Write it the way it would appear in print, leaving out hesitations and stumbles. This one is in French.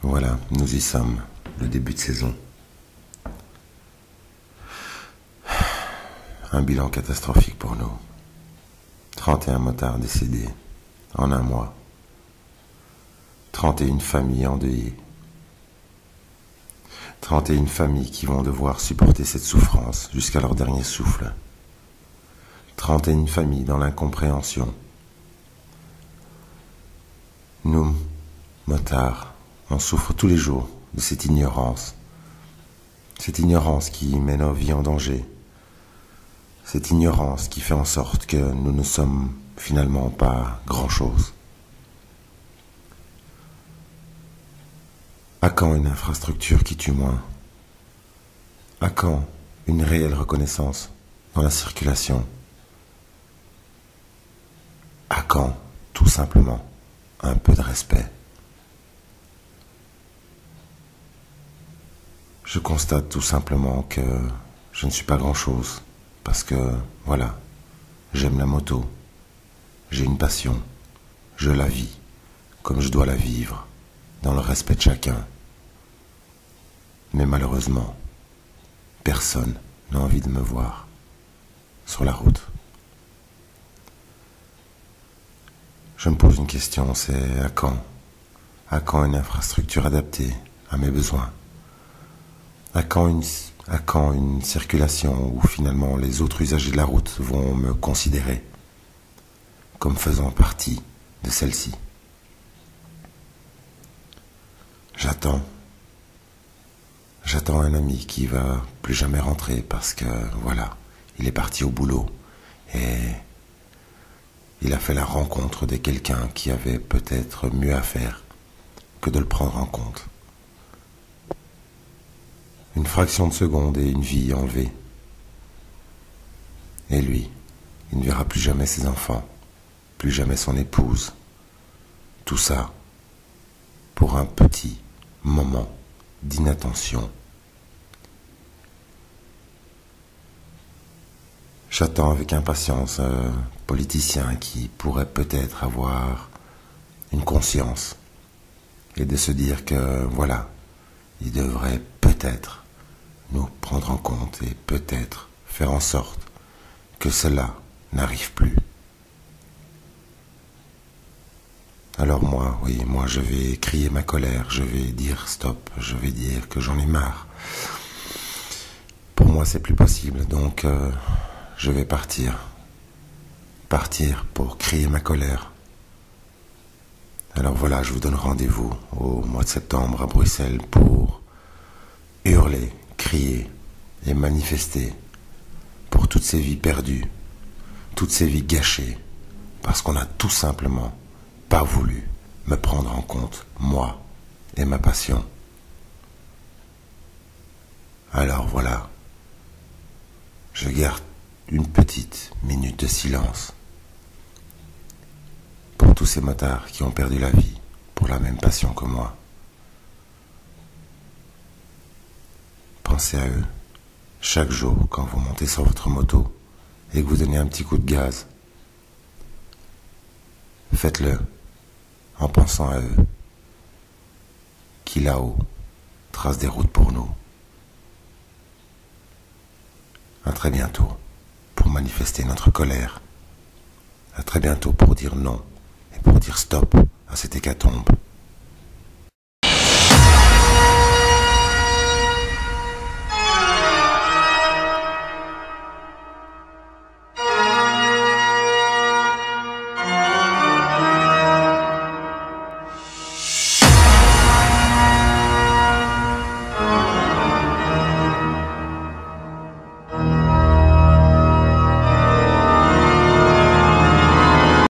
Voilà, nous y sommes, le début de saison. Un bilan catastrophique pour nous. 31 motards décédés en un mois. 31 familles endeuillées. 31 familles qui vont devoir supporter cette souffrance jusqu'à leur dernier souffle. 31 familles dans l'incompréhension. Nous, motards, on souffre tous les jours de cette ignorance. Cette ignorance qui met nos vies en danger. Cette ignorance qui fait en sorte que nous ne sommes finalement pas grand-chose. À quand une infrastructure qui tue moins? À quand une réelle reconnaissance dans la circulation? À quand, tout simplement, un peu de respect? Je constate tout simplement que je ne suis pas grand-chose, parce que, voilà, j'aime la moto, j'ai une passion, je la vis comme je dois la vivre, dans le respect de chacun. Mais malheureusement, personne n'a envie de me voir sur la route. Je me pose une question, c'est à quand? À quand une infrastructure adaptée à mes besoins? À quand une circulation où finalement les autres usagers de la route vont me considérer comme faisant partie de celle-ci? J'attends un ami qui va plus jamais rentrer parce que, voilà, il est parti au boulot et il a fait la rencontre de quelqu'un qui avait peut-être mieux à faire que de le prendre en compte. Une fraction de seconde et une vie enlevée. Et lui, il ne verra plus jamais ses enfants, plus jamais son épouse. Tout ça pour un petit moment d'inattention. J'attends avec impatience un politicien qui pourrait peut-être avoir une conscience et de se dire que, voilà, il devrait peut-être nous prendre en compte et peut-être faire en sorte que cela n'arrive plus. Alors moi, je vais crier ma colère, je vais dire stop, je vais dire que j'en ai marre. Pour moi, c'est plus possible, donc je vais partir. Partir pour crier ma colère. Alors voilà, je vous donne rendez-vous au mois de septembre à Bruxelles pour hurler, crier et manifester pour toutes ces vies perdues, toutes ces vies gâchées, parce qu'on a tout simplement pas voulu me prendre en compte, moi et ma passion. Alors voilà, je garde une petite minute de silence pour tous ces motards qui ont perdu la vie pour la même passion que moi. Pensez à eux chaque jour quand vous montez sur votre moto et que vous donnez un petit coup de gaz. Faites-le en pensant à eux qui là-haut tracent des routes pour nous. À très bientôt pour manifester notre colère. À très bientôt pour dire non et pour dire stop à cette hécatombe.